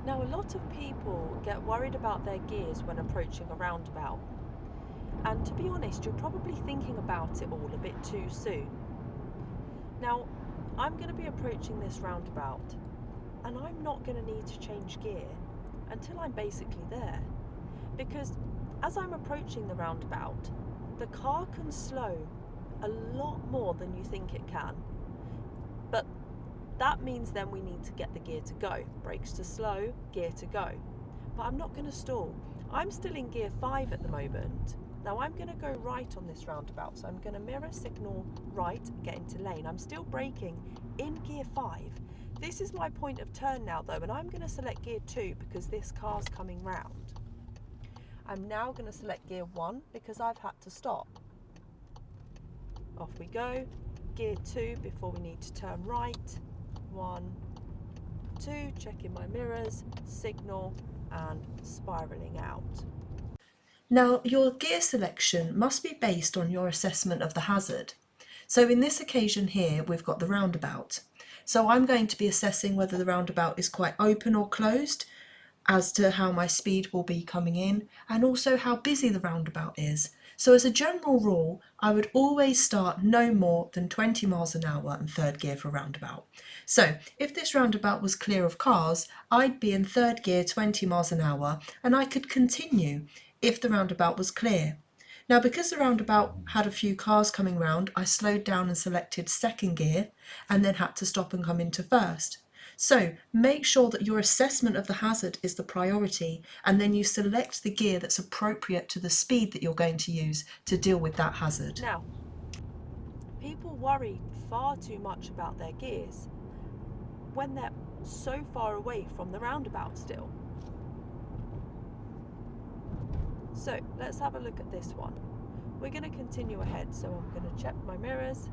Now, a lot of people get worried about their gears when approaching a roundabout. And to be honest, you're probably thinking about it all a bit too soon. Now, I'm going to be approaching this roundabout, and I'm not going to need to change gear until I'm basically there. Because as I'm approaching the roundabout, the car can slow a lot more than you think it can. But that means then we need to get the gear to go. Brakes to slow, gear to go. But I'm not going to stall. I'm still in gear 5 at the moment. Now I'm going to go right on this roundabout. So I'm going to mirror signal right, get into lane. I'm still braking in gear 5. This is my point of turn now though, and I'm going to select gear 2 because this car's coming round. I'm now going to select gear 1 because I've had to stop. Off we go. Gear 2 before we need to turn right. 1, 2, checking my mirrors, signal, and spiralling out. Now, your gear selection must be based on your assessment of the hazard. So in this occasion here, we've got the roundabout. So I'm going to be assessing whether the roundabout is quite open or closed, as to how my speed will be coming in, and also how busy the roundabout is. So as a general rule, I would always start no more than 20 miles an hour in third gear for a roundabout. So if this roundabout was clear of cars, I'd be in third gear 20 miles an hour, and I could continue if the roundabout was clear. Now, because the roundabout had a few cars coming round, I slowed down and selected second gear, and then had to stop and come into first. So make sure that your assessment of the hazard is the priority, and then you select the gear that's appropriate to the speed that you're going to use to deal with that hazard. Now, people worry far too much about their gears when they're so far away from the roundabout still. So let's have a look at this one. We're going to continue ahead, so I'm going to check my mirrors.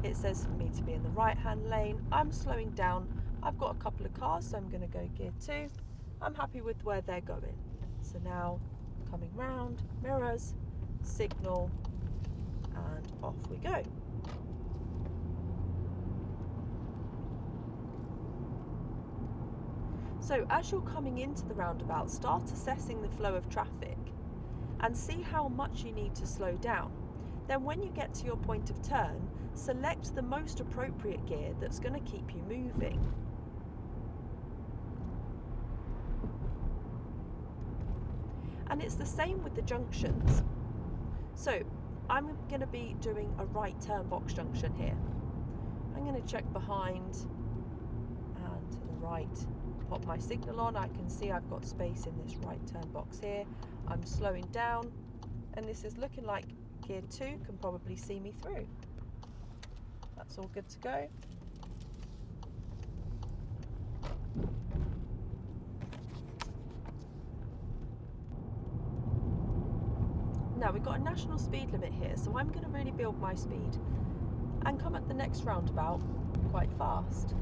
It says for me to be in the right hand lane. I'm slowing down. I've got a couple of cars, so I'm going to go gear 2. I'm happy with where they're going. So now coming round, mirrors, signal, and off we go. So as you're coming into the roundabout, start assessing the flow of traffic and see how much you need to slow down. Then when you get to your point of turn, select the most appropriate gear that's going to keep you moving. And it's the same with the junctions. So I'm going to be doing a right turn box junction here. I'm going to check behind and to the right, pop my signal on. I can see I've got space in this right turn box here. I'm slowing down, and this is looking like gear 2 can probably see me through. That's all good to go. Now we've got a national speed limit here, so I'm going to really build my speed and come at the next roundabout quite fast.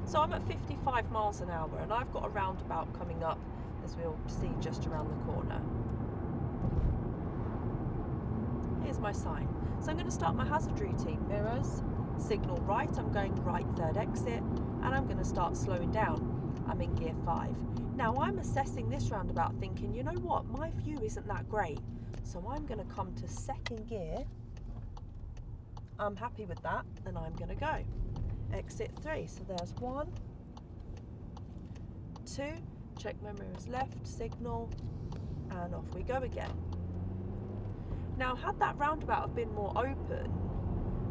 So I'm at 55 miles an hour, and I've got a roundabout coming up, as we'll see just around the corner. Here's my sign. So I'm going to start my hazard routine. Mirrors, signal right, I'm going right third exit, and I'm going to start slowing down. I'm in gear 5. Now I'm assessing this roundabout thinking, you know what, my view isn't that great. So I'm going to come to second gear. I'm happy with that, and I'm going to go. Exit 3, so there's 1, 2, check my mirrors left, signal, and off we go again. Now had that roundabout have been more open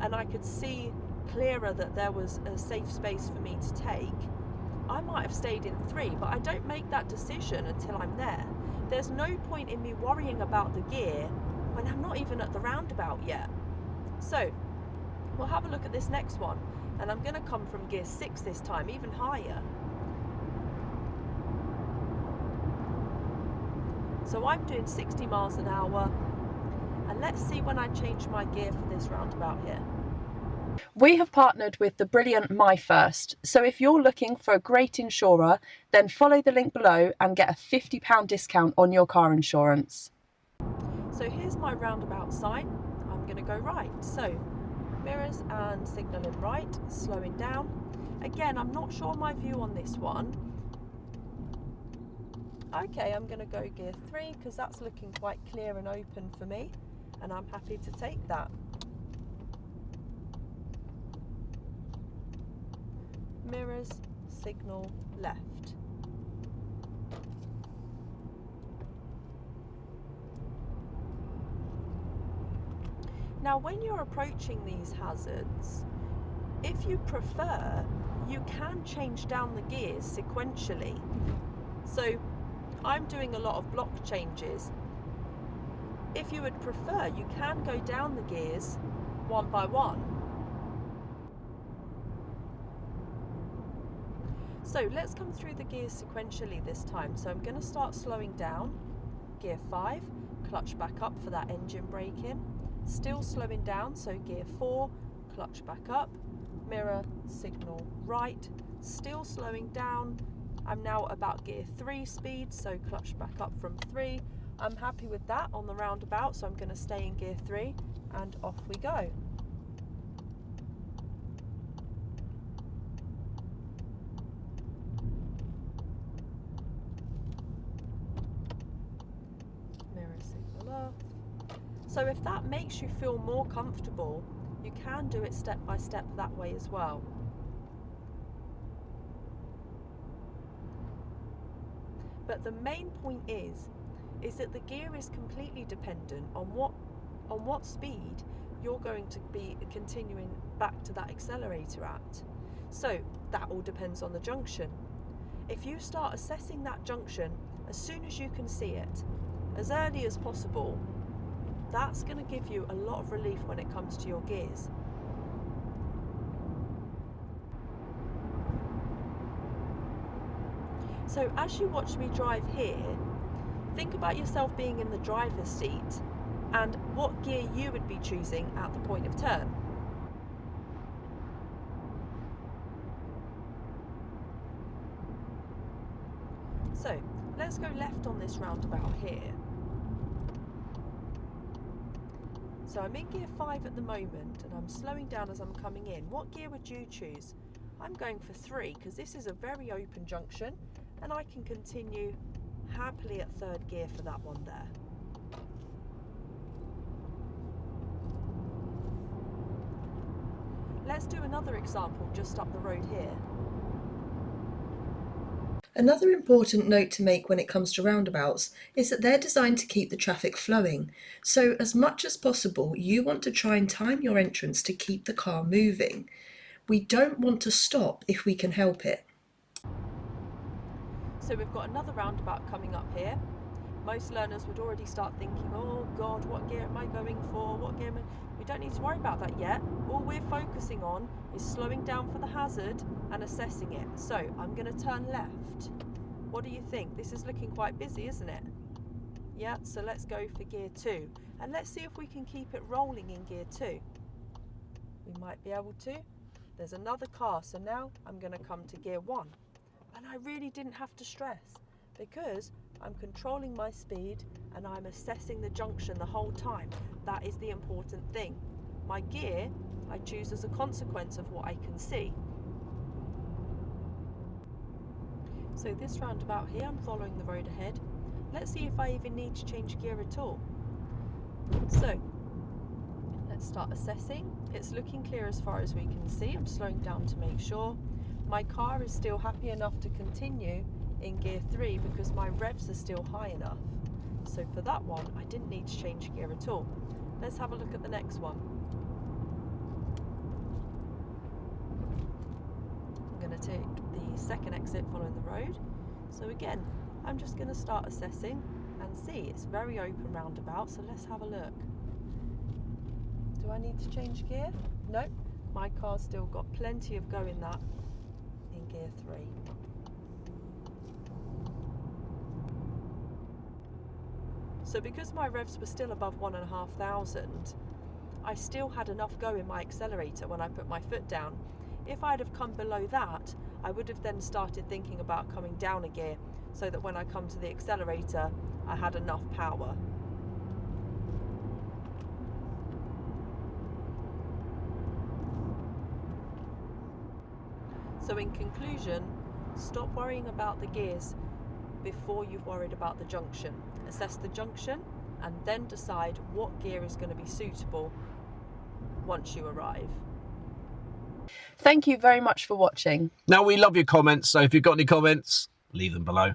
and I could see clearer that there was a safe space for me to take, I might have stayed in 3, but I don't make that decision until I'm there. There's no point in me worrying about the gear when I'm not even at the roundabout yet. So we'll have a look at this next one. And I'm going to come from gear 6 this time, even higher. So I'm doing 60 miles an hour. And let's see when I change my gear for this roundabout here. We have partnered with the brilliant MyFirst. So if you're looking for a great insurer, then follow the link below and get a £50 discount on your car insurance. So here's my roundabout sign. I'm going to go right. So mirrors and signalling right, slowing down. Again, I'm not sure my view on this one. Okay, I'm going to go gear 3 because that's looking quite clear and open for me, and I'm happy to take that. Mirrors, signal left. Now, when you're approaching these hazards, if you prefer, you can change down the gears sequentially. So I'm doing a lot of block changes. If you would prefer, you can go down the gears one by one. So let's come through the gears sequentially this time. So I'm going to start slowing down, gear 5, clutch back up for that engine brake in, still slowing down, so gear 4, clutch back up, mirror, signal right, still slowing down. I'm now about gear 3 speed, so clutch back up from 3. I'm happy with that on the roundabout, so I'm going to stay in gear 3 and off we go. Mirror, signal off. So if that makes you feel more comfortable, you can do it step by step that way as well. But the main point is that the gear is completely dependent on what speed you're going to be continuing back to that accelerator at. So that all depends on the junction. If you start assessing that junction as soon as you can see it, as early as possible, that's going to give you a lot of relief when it comes to your gears. So as you watch me drive here, think about yourself being in the driver's seat and what gear you would be choosing at the point of turn. So let's go left on this roundabout here. So I'm in gear 5 at the moment and I'm slowing down as I'm coming in. What gear would you choose? I'm going for 3 because this is a very open junction and I can continue happily at 3rd gear for that one there. Let's do another example just up the road here. Another important note to make when it comes to roundabouts is that they're designed to keep the traffic flowing. So as much as possible, you want to try and time your entrance to keep the car moving. We don't want to stop if we can help it. So we've got another roundabout coming up here. Most learners would already start thinking, oh God, what gear am I going for? What gear am I... We don't need to worry about that yet. All we're focusing on is slowing down for the hazard and assessing it. So I'm going to turn left. What do you think? This is looking quite busy, isn't it? Yeah, so let's go for gear 2. And let's see if we can keep it rolling in gear 2. We might be able to. There's another car, so now I'm going to come to gear 1. And I really didn't have to stress because I'm controlling my speed and I'm assessing the junction the whole time. That is the important thing. My gear, I choose as a consequence of what I can see. So this roundabout here, I'm following the road ahead. Let's see if I even need to change gear at all. So let's start assessing. It's looking clear as far as we can see. I'm slowing down to make sure. My car is still happy enough to continue in gear 3 because my revs are still high enough. So for that one, I didn't need to change gear at all. Let's have a look at the next one. I'm going to take the second exit following the road. So again, I'm just going to start assessing and see. It's very open roundabout, so let's have a look. Do I need to change gear? Nope, my car's still got plenty of go in that in gear 3. So because my revs were still above 1,500, I still had enough go in my accelerator when I put my foot down. If I'd have come below that, I would have then started thinking about coming down a gear so that when I come to the accelerator, I had enough power. So in conclusion, stop worrying about the gears before you've worried about the junction. Assess the junction and then decide what gear is going to be suitable once you arrive. Thank you very much for watching. Now, we love your comments, so if you've got any comments, leave them below.